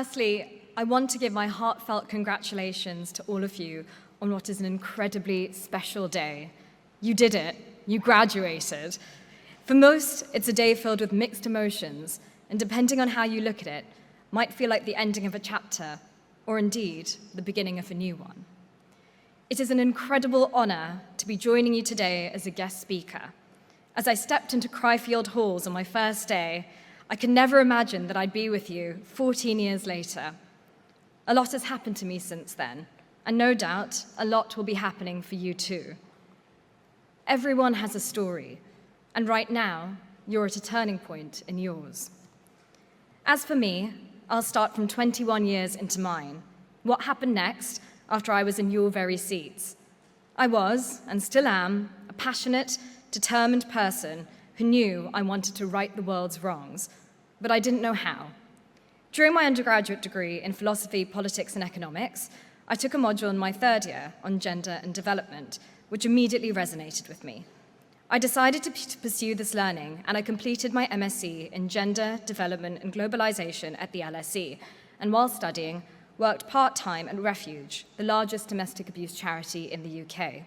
Firstly, I want to give my heartfelt congratulations to all of you on what is an incredibly special day. You did it. You graduated. For most, it's a day filled with mixed emotions, and depending on how you look at it, might feel like the ending of a chapter, or indeed, the beginning of a new one. It is an incredible honor to be joining you today as a guest speaker. As I stepped into Cryfield Halls on my first day, I could never imagine that I'd be with you 14 years later. A lot has happened to me since then, and no doubt a lot will be happening for you too. Everyone has a story, and right now, you're at a turning point in yours. As for me, I'll start from 21 years into mine. What happened next after I was in your very seats? I was, and still am, a passionate, determined person who knew I wanted to right the world's wrongs, but I didn't know how. During my undergraduate degree in philosophy, politics, and economics, I took a module in my third year on gender and development, which immediately resonated with me. I decided to pursue this learning, and I completed my MSc in Gender, Development, and Globalization at the LSE, and while studying, worked part-time at Refuge, the largest domestic abuse charity in the UK.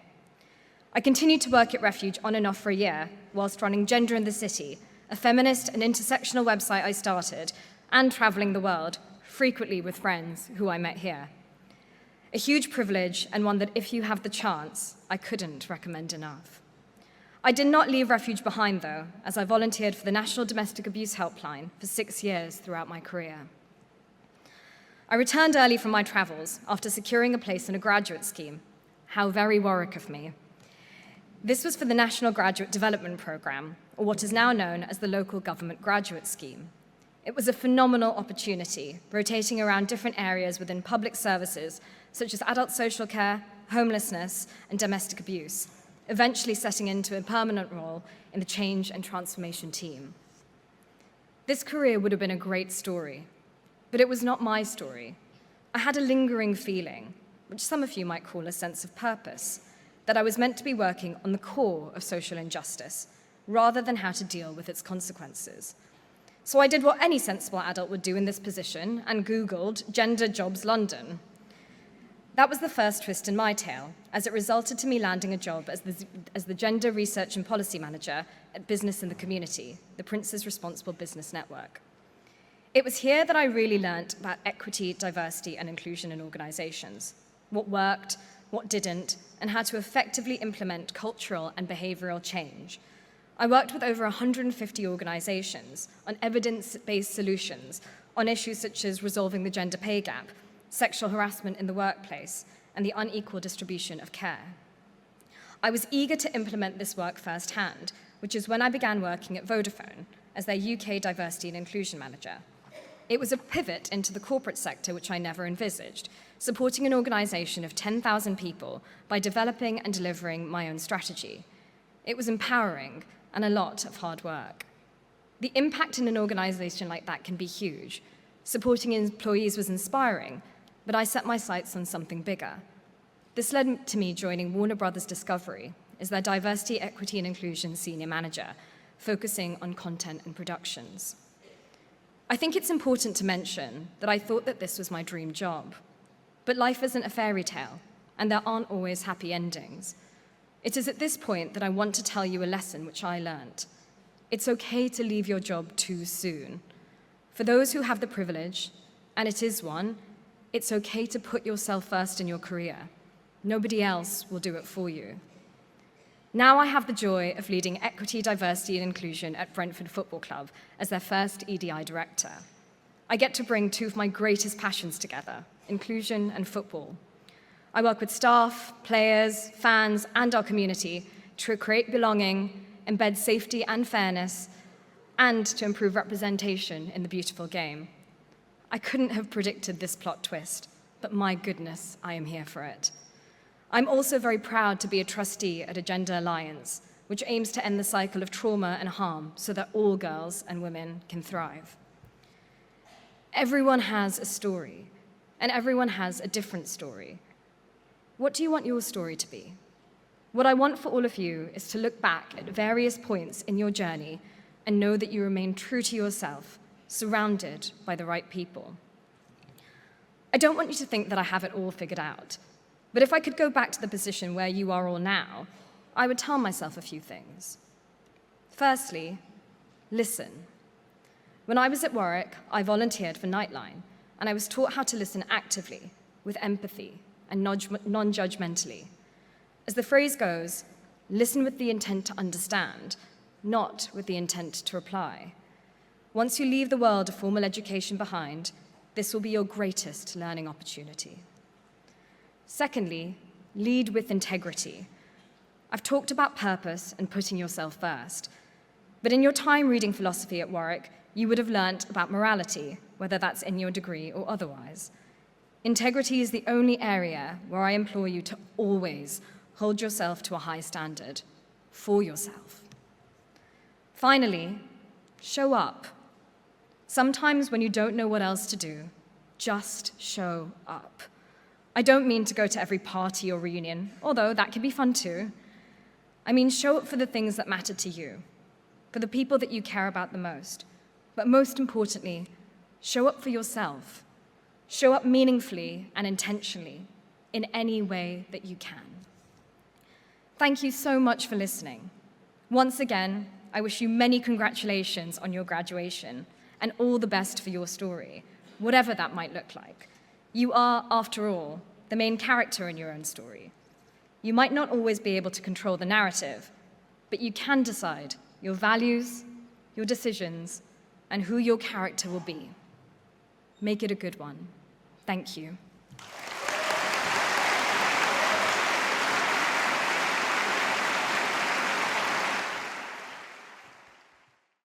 I continued to work at Refuge on and off for a year, whilst running Gender in the City, a feminist and intersectional website I started, and traveling the world, frequently with friends who I met here. A huge privilege, and one that if you have the chance, I couldn't recommend enough. I did not leave Refuge behind, though, as I volunteered for the National Domestic Abuse Helpline for 6 years throughout my career. I returned early from my travels after securing a place in a graduate scheme. How very Warwick of me. This was for the National Graduate Development Programme, or what is now known as the Local Government Graduate Scheme. It was a phenomenal opportunity, rotating around different areas within public services, such as adult social care, homelessness, and domestic abuse, eventually setting into a permanent role in the change and transformation team. This career would have been a great story, but it was not my story. I had a lingering feeling, which some of you might call a sense of purpose, that I was meant to be working on the core of social injustice, rather than how to deal with its consequences. So I did what any sensible adult would do in this position and Googled Gender Jobs London. That was the first twist in my tale, as it resulted to me landing a job as the Gender Research and Policy Manager at Business in the Community, the Prince's Responsible Business Network. It was here that I really learnt about equity, diversity, and inclusion in organizations, what worked, what didn't, and how to effectively implement cultural and behavioral change. I worked with over 150 organizations on evidence-based solutions on issues such as resolving the gender pay gap, sexual harassment in the workplace, and the unequal distribution of care. I was eager to implement this work firsthand, which is when I began working at Vodafone as their UK Diversity and Inclusion Manager. It was a pivot into the corporate sector which I never envisaged, supporting an organization of 10,000 people by developing and delivering my own strategy. It was empowering and a lot of hard work. The impact in an organization like that can be huge. Supporting employees was inspiring, but I set my sights on something bigger. This led to me joining Warner Brothers Discovery as their Diversity, Equity, and Inclusion Senior Manager, focusing on content and productions. I think it's important to mention that I thought that this was my dream job. But life isn't a fairy tale, and there aren't always happy endings. It is at this point that I want to tell you a lesson which I learned. It's okay to leave your job too soon. For those who have the privilege, and it is one, it's okay to put yourself first in your career. Nobody else will do it for you. Now I have the joy of leading equity, diversity, and inclusion at Brentford Football Club as their first EDI director. I get to bring two of my greatest passions together, inclusion and football. I work with staff, players, fans, and our community to create belonging, embed safety and fairness, and to improve representation in the beautiful game. I couldn't have predicted this plot twist, but my goodness, I am here for it. I'm also very proud to be a trustee at a Gender Alliance, which aims to end the cycle of trauma and harm so that all girls and women can thrive. Everyone has a story, and everyone has a different story. What do you want your story to be? What I want for all of you is to look back at various points in your journey and know that you remain true to yourself, surrounded by the right people. I don't want you to think that I have it all figured out, but if I could go back to the position where you are all now, I would tell myself a few things. Firstly, listen. When I was at Warwick, I volunteered for Nightline, and I was taught how to listen actively, with empathy, and non-judgmentally. As the phrase goes, listen with the intent to understand, not with the intent to reply. Once you leave the world of formal education behind, this will be your greatest learning opportunity. Secondly, lead with integrity. I've talked about purpose and putting yourself first, but in your time reading philosophy at Warwick, you would have learnt about morality, whether that's in your degree or otherwise. Integrity is the only area where I implore you to always hold yourself to a high standard for yourself. Finally, show up. Sometimes when you don't know what else to do, just show up. I don't mean to go to every party or reunion, although that can be fun too. I mean show up for the things that matter to you, for the people that you care about the most. But most importantly, show up for yourself. Show up meaningfully and intentionally in any way that you can. Thank you so much for listening. Once again, I wish you many congratulations on your graduation and all the best for your story, whatever that might look like. You are, after all, the main character in your own story. You might not always be able to control the narrative, but you can decide your values, your decisions, and who your character will be. Make it a good one. Thank you.